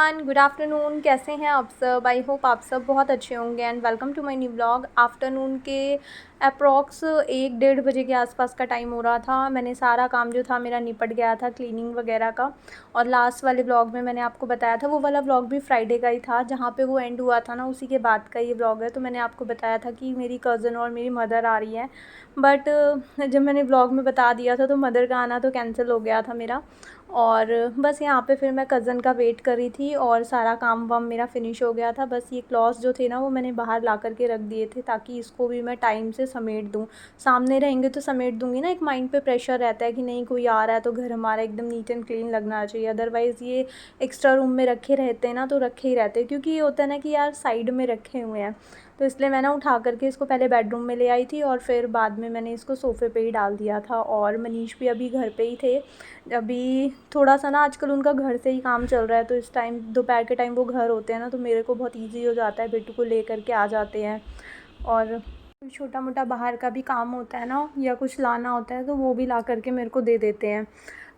Everyone, good afternoon. कैसे हैं आप सब? आई होप आप सब बहुत अच्छे होंगे and welcome to my new blog. Afternoon के अप्रॉक्स 1-1:30 बजे के आसपास का टाइम हो रहा था। मैंने सारा काम जो था मेरा निपट गया था, क्लीनिंग वगैरह का। और लास्ट वाले ब्लॉग में मैंने आपको बताया था, वो वाला ब्लॉग भी फ्राइडे का ही था, जहाँ पे वो एंड हुआ था ना, उसी के बाद का ये ब्लॉग है। तो मैंने आपको बताया था कि मेरी कज़न और मेरी मदर आ रही है, बट जब मैंने ब्लॉग में बता दिया था तो मदर का आना तो कैंसिल हो गया था मेरा। और बस यहाँ पे फिर मैं कज़न का वेट कर रही थी और सारा काम वाम मेरा फ़िनिश हो गया था। बस ये क्लॉथ्स जो थे ना, वो मैंने बाहर ला कर के रख दिए थे ताकि इसको भी मैं टाइम से समेट दूँ। सामने रहेंगे तो समेट दूँगी ना, एक माइंड पे प्रेशर रहता है कि नहीं कोई आ रहा है तो घर हमारा एकदम नीट एंड क्लीन लगना चाहिए। अदरवाइज़ ये एक्स्ट्रा रूम में रखे रहते हैं ना, तो रखे ही रहते हैं, क्योंकि ये होता है ना कि यार साइड में रखे हुए हैं। तो इसलिए मैं ना उठा करके इसको पहले बेडरूम में ले आई थी और फिर बाद में मैंने इसको सोफ़े पे ही डाल दिया था। और मनीष भी अभी घर पे ही थे। अभी थोड़ा सा ना आजकल उनका घर से ही काम चल रहा है, तो इस टाइम दोपहर के टाइम वो घर होते हैं ना, तो मेरे को बहुत ईज़ी हो जाता है, बेटू को ले कर के आ जाते हैं। और छोटा मोटा बाहर का भी काम होता है ना, या कुछ लाना होता है, तो वो भी ला करके मेरे को दे देते हैं।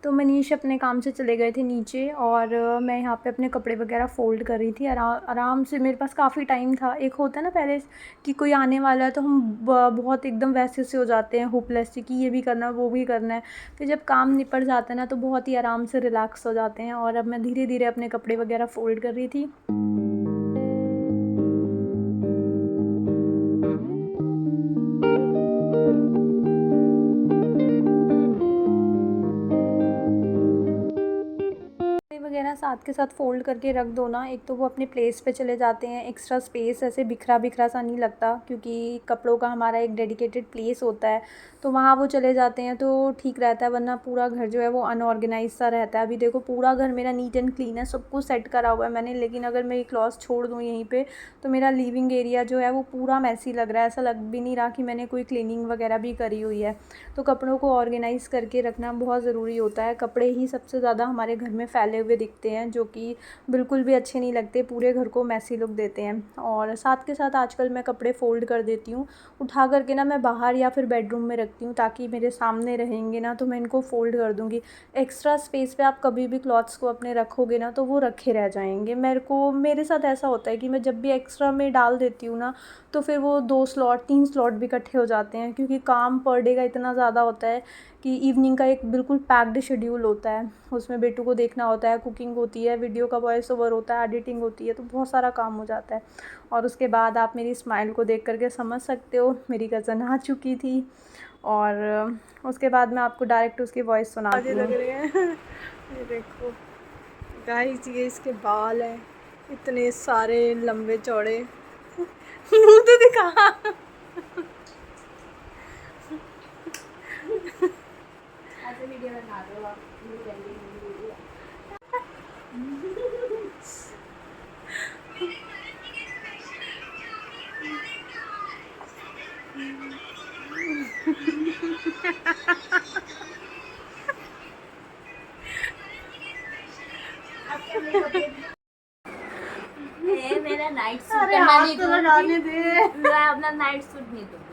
तो मनीष अपने काम से चले गए थे नीचे और मैं यहाँ पे अपने कपड़े वगैरह फ़ोल्ड कर रही थी आराम से। मेरे पास काफ़ी टाइम था। एक होता है ना पहले कि कोई आने वाला है तो हम बहुत एकदम वैसे से हो जाते हैं, होपलेस से, कि ये भी करना है वो भी करना है। फिर जब काम निपट जाता है ना, तो बहुत ही आराम से रिलैक्स हो जाते हैं। और अब मैं धीरे धीरे अपने कपड़े वगैरह फ़ोल्ड कर रही थी। वगैरह साथ के साथ फ़ोल्ड करके रख दो ना, एक तो वो अपने प्लेस पे चले जाते हैं, एक्स्ट्रा स्पेस ऐसे बिखरा बिखरा सा नहीं लगता, क्योंकि कपड़ों का हमारा एक डेडिकेटेड प्लेस होता है, तो वहाँ वो चले जाते हैं तो ठीक रहता है। वरना पूरा घर जो है वो अनऑर्गेनाइज सा रहता है। अभी देखो पूरा घर मेरा नीट एंड क्लीन है, सब कुछ सेट करा हुआ है मैंने, लेकिन अगर मैं ये क्लॉथ्स छोड़ दूँ यहीं पर तो मेरा लिविंग एरिया जो है वो पूरा मैसी लग रहा है। ऐसा लग भी नहीं रहा कि मैंने कोई क्लीनिंग वगैरह भी करी हुई है। तो कपड़ों को ऑर्गेनाइज़ करके रखना बहुत ज़रूरी होता है। कपड़े ही सबसे ज़्यादा हमारे घर में फैले हुए दिखते हैं, जो कि बिल्कुल भी अच्छे नहीं लगते, पूरे घर को मैसी लुक देते हैं। और साथ के साथ आजकल मैं कपड़े फ़ोल्ड कर देती हूँ, उठा करके ना मैं बाहर या फिर बेडरूम में रखती हूँ, ताकि मेरे सामने रहेंगे ना तो मैं इनको फ़ोल्ड कर दूँगी। एक्स्ट्रा स्पेस पे आप कभी भी क्लॉथ्स को अपने रखोगे ना, तो वो रखे रह जाएंगे। मेरे साथ ऐसा होता है कि मैं जब भी एक्स्ट्रा में डाल देती हूँ ना, तो फिर वो 2 स्लॉट 3 स्लॉट भी इकट्ठे हो जाते हैं, क्योंकि काम पर डे का इतना ज़्यादा होता है कि इवनिंग का एक बिल्कुल पैक्ड शेड्यूल होता है। उसमें बेटू को देखना होता है, कुकिंग होती है, वीडियो का वॉइस ओवर होता है, एडिटिंग होती है, तो बहुत सारा काम हो जाता है। और उसके बाद आप मेरी स्माइल को देख करके समझ सकते हो, मेरी कज़न आ चुकी थी। और उसके बाद मैं आपको डायरेक्ट उसकी वॉइस सुनाती हूँ। लग रहे हैं ये देखो गाइस, ये इसके बाल हैं इतने सारे लंबे चौड़े। मुंह तो दिखा। ऐसे वीडियो बना दो आप। मेरा नाइट सूट अरे है, हाथ तो लगाने दे। मैं अपना नाइट सूट नहीं दूंगी।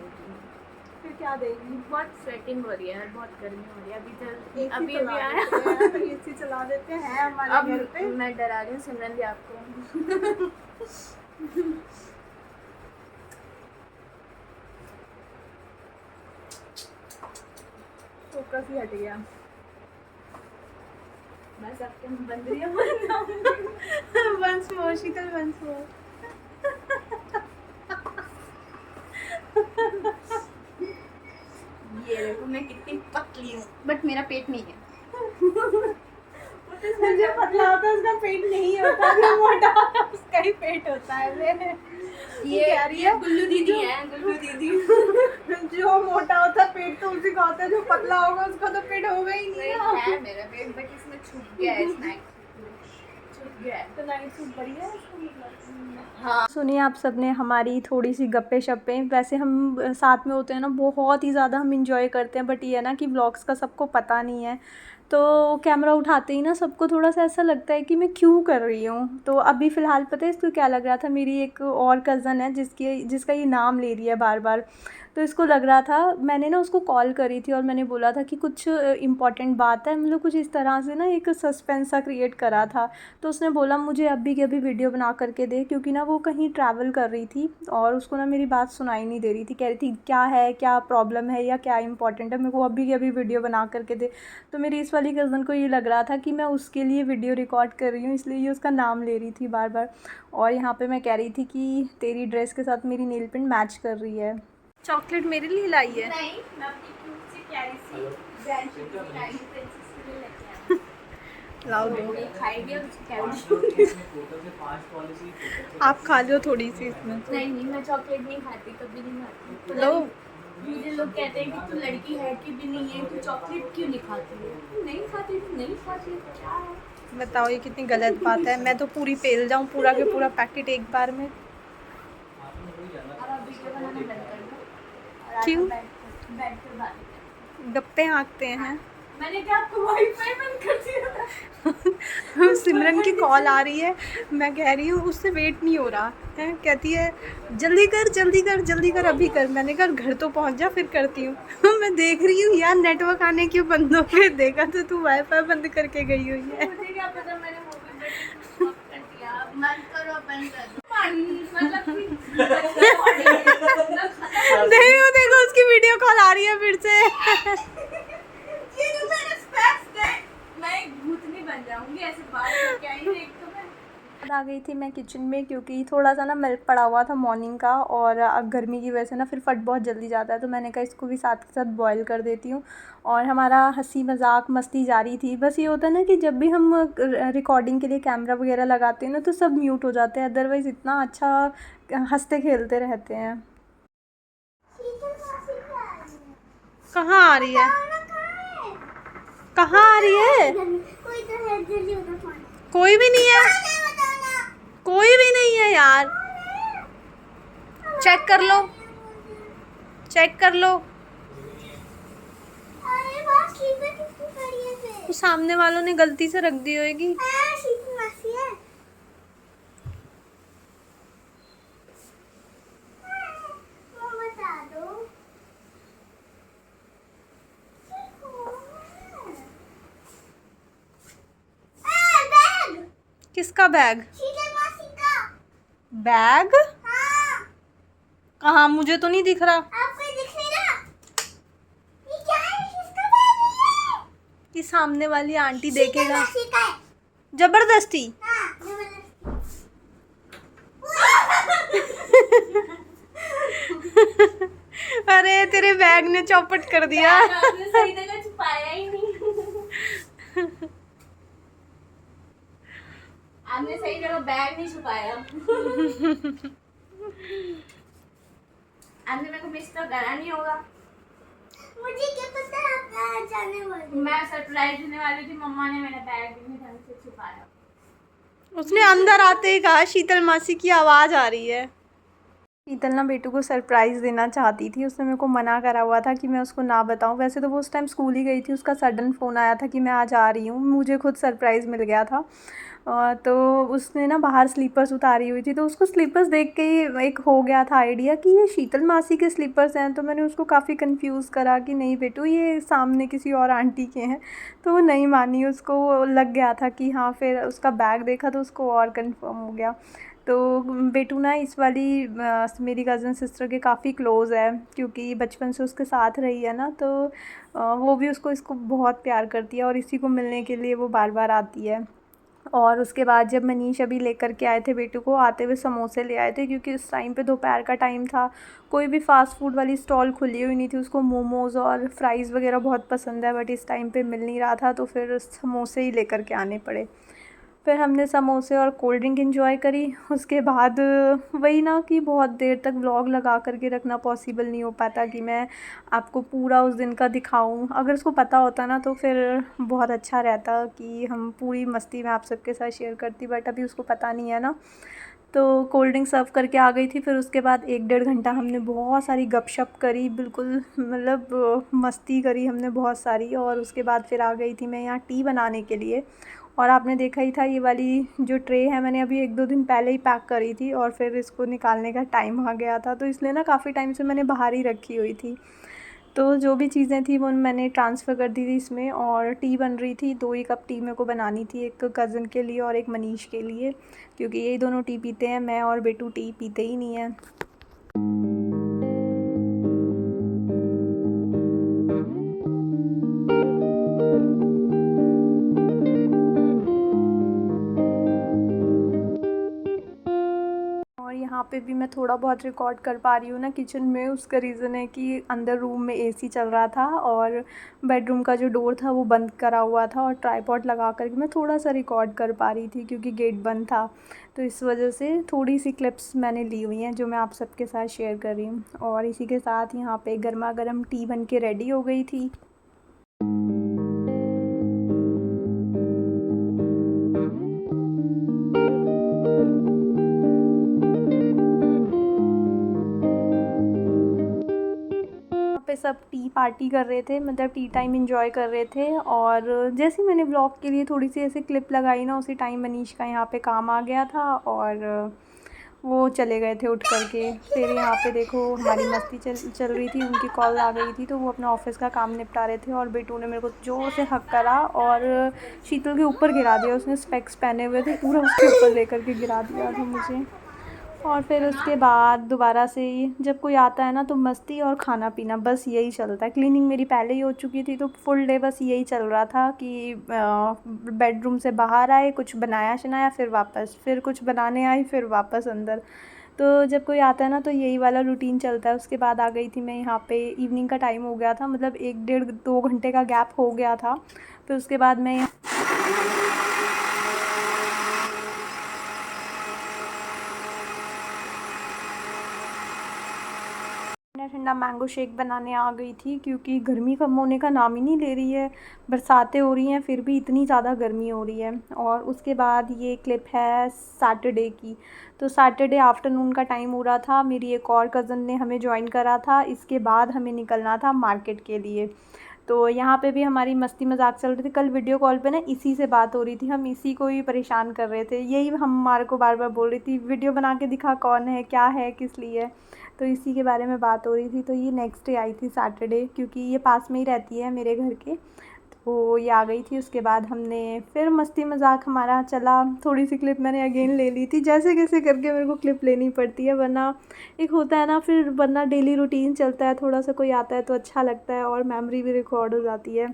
फिर क्या देगी? बहुत स्वेटिंग हो रही है, बहुत गर्मी हो रही है। एसी अभी चला आया। देते हैं, एसी चला देते हैं हमारे अब घर पे। मैं डरा रही हूँ सिमरन भी आपको। फोकस ही हट गया। बस आपके हम बंद रही है। वंस मोर शीतल, वंस मोर। ये देखो मैं कितनी पतली हूँ, बट मेरा पेट नहीं है। जो पतला होता है उसका पेट नहीं होता, जो मोटा होता है उसका ही पेट होता है। ये कह रही है गुल्लू दीदी है, गुल्लू दीदी। जो मोटा होता है पेट तो उसी का होता है, जो पतला होगा उसका तो पेट होगा ही नहीं ना। है मेरा पेट, बट इसमें छुप गया है, स्नैक्स छुप गया है। तो नाइट सूट बढ़िया है इसका मतलब। हाँ, सुनिए आप सबने हमारी थोड़ी सी गप्पे शप्पे। वैसे हम साथ में होते हैं ना, बहुत ही ज़्यादा हम इंजॉय करते हैं, बट ये है ना कि व्लॉग्स का सबको पता नहीं है। तो कैमरा उठाते ही ना सबको थोड़ा सा ऐसा लगता है कि मैं क्यों कर रही हूँ। तो अभी फ़िलहाल पता है इसको क्या लग रहा था, मेरी एक और कज़न है जिसका ये नाम ले रही है बार बार। तो इसको लग रहा था, मैंने ना उसको कॉल करी थी और मैंने बोला था कि कुछ इम्पॉर्टेंट बात है, मतलब कुछ इस तरह से ना एक सस्पेंस सा क्रिएट करा था। तो उसने बोला मुझे अभी के अभी वीडियो बना करके दे, क्योंकि ना वो कहीं ट्रैवल कर रही थी और उसको ना मेरी बात सुनाई नहीं दे रही थी। कह रही थी क्या है, क्या प्रॉब्लम है या क्या इंपॉर्टेंट है, मेरे को अभी के अभी वीडियो बना करके दे। तो मेरी इस वाली कज़न को ये लग रहा था कि मैं उसके लिए वीडियो रिकॉर्ड कर रही हूँ, इसलिए ये उसका नाम ले रही थी बार बार। और यहाँ पे मैं कह रही थी कि तेरी ड्रेस के साथ मेरी नेल पेंट मैच कर रही है। चॉकलेट मेरे लिए लाई है? नहीं, मैं अपनी क्यूट सी प्यारी सी ब्रांड की टाइनी प्रिंसेस के लिए लेके आई हूं। लाओ दो। खाएगी और उसकी कैविटी। आप खा लो थोड़ी सी इसमें। नहीं, मैं चॉकलेट नहीं खाती, कभी नहीं खाती। लो। मुझे लोग कहते हैं कि तू लड़की है कि भी नहीं है, तू चॉकलेट क्यों नहीं खाती है? नहीं खाती, तू नहीं खाती, क्या है? बताओ ये कितनी गलत बात है। मैं तो पूरी पेल जाऊं, पूरा के पूरा पैकेट एक बार में। क्यों? गप्पे हाँकते हैं। मैंने क्या आपको वाईफाई बंद कर दिया था? सिमरन की कॉल आ रही है, मैं कह रही हूँ उससे वेट नहीं हो रहा है, कहती है जल्दी कर जल्दी कर जल्दी कर, अभी कर। मैंने कहा घर तो पहुँच जा फिर करती हूँ। मैं देख रही हूँ यार नेटवर्क आने क्यों बंद हो गए, देखा तो तू वाईफाई बंद करके गई हुई है। मुझे क्या पता, मैंने वो कर दिया। बंद करो, बंद कर दो। नहीं, वो देखो उसकी वीडियो कॉल आ रही है फिर से। ये जो मेरे स्पेक्स थे, मैं एक भूतनी बन जाऊंगी ऐसे बात करके आई हूं। एक तो मैं आ गई थी मैं किचन में, क्योंकि थोड़ा सा ना मिल्क पड़ा हुआ था मॉर्निंग का, और गर्मी की वजह से ना फिर फट बहुत जल्दी जाता है, तो मैंने कहा इसको भी साथ के साथ बॉईल कर देती हूँ। और हमारा हंसी मजाक मस्ती जारी थी। बस ये होता है ना कि जब भी हम रिकॉर्डिंग के लिए कैमरा वगैरह लगाते हैं ना तो सब म्यूट हो जाते हैं, अदरवाइज़ इतना अच्छा हंसते खेलते रहते हैं। कहाँ आ रही है? कहाँ आ रही है? कोई भी नहीं है, कोई भी नहीं है यार। चेक कर लो, चेक कर लो। तो सामने वालों ने गलती से रख दी होगी। किसका बैग? बैग? हाँ। कहाँ, मुझे तो नहीं दिख रहा। आपको दिख नहीं रहा? ये क्या है? किसका बैग है? ये सामने वाली आंटी देखेगा। जबरदस्ती? हाँ, अरे तेरे बैग ने चौपट कर दिया। सही जगह छुपाया ही नहीं। आपने सही जगह बैग नहीं छुपाया। आपने मेरे को मिस तो करा नहीं होगा। मुझे क्या पता आप जाने वाली। मैं सरप्राइज देने वाली थी, मम्मा ने मेरा बैग भी ढंग से छुपाया। उसने अंदर आते ही कहा शीतल मासी की आवाज़ आ रही है। शीतल ना बेटू को सरप्राइज़ देना चाहती थी, उसने मेरे को मना करा हुआ था कि मैं उसको ना बताऊं। वैसे तो वो उस टाइम स्कूल ही गई थी, उसका सडन फ़ोन आया था कि मैं आज आ रही हूँ, मुझे खुद सरप्राइज़ मिल गया था। तो उसने ना बाहर स्लीपर्स उतारी हुई थी, तो उसको स्लीपर्स देख के ही एक हो गया था आइडिया कि ये शीतल मासी के स्लीपर्स हैं। तो मैंने उसको काफ़ी कंफ्यूज करा कि नहीं बेटू ये सामने किसी और आंटी के हैं, तो वो नहीं मानी, उसको लग गया था कि हाँ। फिर उसका बैग देखा तो उसको और कंफर्म हो गया। तो बेटू ना इस वाली मेरी कज़न सिस्टर के काफ़ी क्लोज़ है, क्योंकि बचपन से उसके साथ रही है ना, तो वो भी इसको बहुत प्यार करती है और इसी को मिलने के लिए वो बार बार आती है। और उसके बाद जब मनीष अभी लेकर के आए थे बेटू को, आते हुए समोसे ले आए थे, क्योंकि उस टाइम पे दोपहर का टाइम था, कोई भी फ़ास्ट फूड वाली स्टॉल खुली हुई नहीं थी। उसको मोमोज़ और फ्राइज़ वगैरह बहुत पसंद है, बट इस टाइम पे मिल नहीं रहा था, तो फिर समोसे ही लेकर के आने पड़े। फिर हमने समोसे और कोल्ड ड्रिंक एंजॉय करी। उसके बाद वही ना कि बहुत देर तक व्लॉग लगा करके रखना पॉसिबल नहीं हो पाता कि मैं आपको पूरा उस दिन का दिखाऊं। अगर उसको पता होता ना तो फिर बहुत अच्छा रहता कि हम पूरी मस्ती में आप सबके साथ शेयर करती, बट अभी उसको पता नहीं है ना, तो कोल्ड ड्रिंक सर्व करके आ गई थी। फिर उसके बाद 1-1.5 घंटा हमने बहुत सारी गपशप करी, बिल्कुल मतलब मस्ती करी हमने बहुत सारी। और उसके बाद फिर आ गई थी मैं यहाँ टी बनाने के लिए। और आपने देखा ही था ये वाली जो ट्रे है मैंने अभी 1-2 दिन पहले ही पैक करी थी और फिर इसको निकालने का टाइम आ गया था, तो इसलिए ना काफ़ी टाइम से मैंने बाहर ही रखी हुई थी। तो जो भी चीज़ें थी वो मैंने ट्रांसफ़र कर दी थी इसमें। और टी बन रही थी, 2 ही कप टी मेरे को बनानी थी, एक कज़न के लिए और एक मनीष के लिए, क्योंकि यही दोनों टी पीते हैं, मैं और बेटू टी पीते ही नहीं हैं। और यहाँ पे भी मैं थोड़ा बहुत रिकॉर्ड कर पा रही हूँ ना किचन में, उसका रीज़न है कि अंदर रूम में एसी चल रहा था और बेडरूम का जो डोर था वो बंद करा हुआ था और ट्राइपॉड लगा कर के मैं थोड़ा सा रिकॉर्ड कर पा रही थी क्योंकि गेट बंद था। तो इस वजह से थोड़ी सी क्लिप्स मैंने ली हुई हैं जो मैं आप सबके साथ शेयर कर रही हूँ। और इसी के साथ यहाँ पे गर्मा गर्म टी बन के रेडी हो गई थी। पे सब टी पार्टी कर रहे थे, मतलब टी टाइम एंजॉय कर रहे थे। और जैसे ही मैंने व्लॉग के लिए थोड़ी सी ऐसे क्लिप लगाई ना, उसी टाइम मनीष का यहाँ पे काम आ गया था और वो चले गए थे उठ कर के। फिर यहाँ पे देखो हमारी मस्ती चल रही थी, उनकी कॉल आ गई थी तो वो अपना ऑफिस का काम निपटा रहे थे और बेटू ने मेरे को ज़ोर से हक करा और शीतल के ऊपर गिरा दिया। उसने स्पेक्स पहने हुए थे, पूरा उसके ऊपर लेकर के गिरा दिया था मुझे। और फिर उसके बाद दोबारा से जब कोई आता है ना तो मस्ती और खाना पीना बस यही चलता है। क्लीनिंग मेरी पहले ही हो चुकी थी तो फुल डे बस यही चल रहा था कि बेडरूम से बाहर आए, कुछ बनाया शनाया, फिर वापस, फिर कुछ बनाने आई, फिर वापस अंदर। तो जब कोई आता है ना तो यही वाला रूटीन चलता है। उसके बाद आ गई थी मैं यहाँ पे, इवनिंग का टाइम हो गया था, मतलब 1-1.5-2 घंटे का गैप हो गया था। फिर उसके बाद मैं ठंडा ठंडा मैंगो शेक बनाने आ गई थी क्योंकि गर्मी कम होने का नाम ही नहीं ले रही है। बरसातें हो रही हैं फिर भी इतनी ज़्यादा गर्मी हो रही है। और उसके बाद ये क्लिप है सैटरडे की। तो सैटरडे आफ्टरनून का टाइम हो रहा था, मेरी एक और कज़न ने हमें ज्वाइन करा था, इसके बाद हमें निकलना था मार्केट के लिए। तो यहाँ पे भी हमारी मस्ती मजाक चल रही थी। कल वीडियो कॉल पे ना इसी से बात हो रही थी, हम इसी को ही परेशान कर रहे थे, यही हम हमारे को बार बार बोल रही थी वीडियो बना के दिखा, कौन है, क्या है, किस लिए। तो इसी के बारे में बात हो रही थी। तो ये नेक्स्ट डे आई थी सैटरडे, क्योंकि ये पास में ही रहती है मेरे घर के। तो ये आ गई थी। उसके बाद हमने फिर मस्ती मजाक हमारा चला। थोड़ी सी क्लिप मैंने अगेन ले ली थी, जैसे कैसे करके मेरे को क्लिप लेनी पड़ती है, वरना एक होता है ना फिर, वरना डेली रूटीन चलता है, थोड़ा सा कोई आता है तो अच्छा लगता है और मेमोरी भी रिकॉर्ड हो जाती है।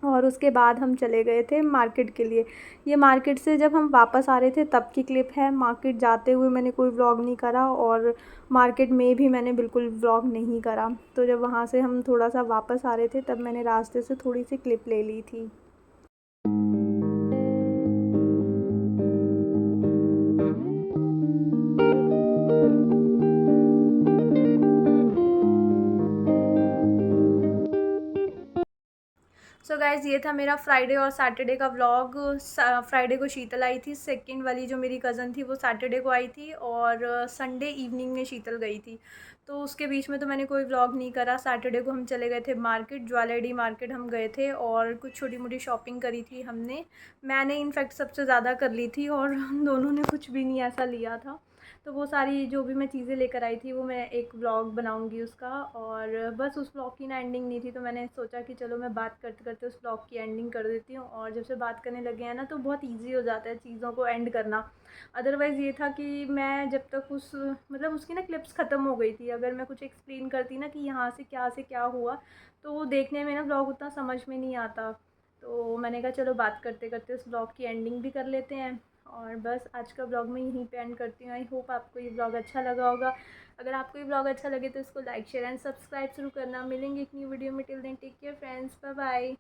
और उसके बाद हम चले गए थे मार्केट के लिए। ये मार्केट से जब हम वापस आ रहे थे तब की क्लिप है। मार्केट जाते हुए मैंने कोई व्लॉग नहीं करा और मार्केट में भी मैंने बिल्कुल व्लॉग नहीं करा। तो जब वहाँ से हम थोड़ा सा वापस आ रहे थे तब मैंने रास्ते से थोड़ी सी क्लिप ले ली थी। सो गाइज़ ये था मेरा फ्राइडे और सैटरडे का व्लॉग। फ्राइडे को शीतल आई थी, सेकंड वाली जो मेरी कज़न थी वो सैटरडे को आई थी और संडे इवनिंग में शीतल गई थी। तो उसके बीच में तो मैंने कोई व्लॉग नहीं करा। सैटरडे को हम चले गए थे मार्केट, ज्वेलरी मार्केट हम गए थे और कुछ छोटी मोटी शॉपिंग करी थी हमने। मैंने इनफैक्ट सबसे ज़्यादा कर ली थी और हम दोनों ने कुछ भी नहीं ऐसा लिया था। तो वो सारी जो भी मैं चीज़ें लेकर आई थी वो मैं एक व्लॉग बनाऊंगी उसका। और बस उस व्लॉग की ना एंडिंग नहीं थी, तो मैंने सोचा कि चलो मैं बात करते करते उस व्लॉग की एंडिंग कर देती हूँ। और जब से बात करने लगे हैं ना तो बहुत ईजी हो जाता है चीज़ों को एंड करना। अदरवाइज़ ये था कि मैं जब तक उस, मतलब उसकी ना क्लिप्स ख़त्म हो गई थी, अगर मैं कुछ एक्सप्लेन करती ना कि यहाँ से क्या हुआ, तो वो देखने में ना व्लॉग उतना समझ में नहीं आता। तो मैंने कहा चलो बात करते करते उस व्लॉग की एंडिंग भी कर लेते हैं। और बस आज का व्लॉग मैं यहीं पे एंड करती हूँ। आई होप आपको ये व्लॉग अच्छा लगा होगा। अगर आपको ये व्लॉग अच्छा लगे तो इसको लाइक शेयर एंड सब्सक्राइब ज़रूर करना। मिलेंगे एक न्यू वीडियो में, till then take care friends, bye bye.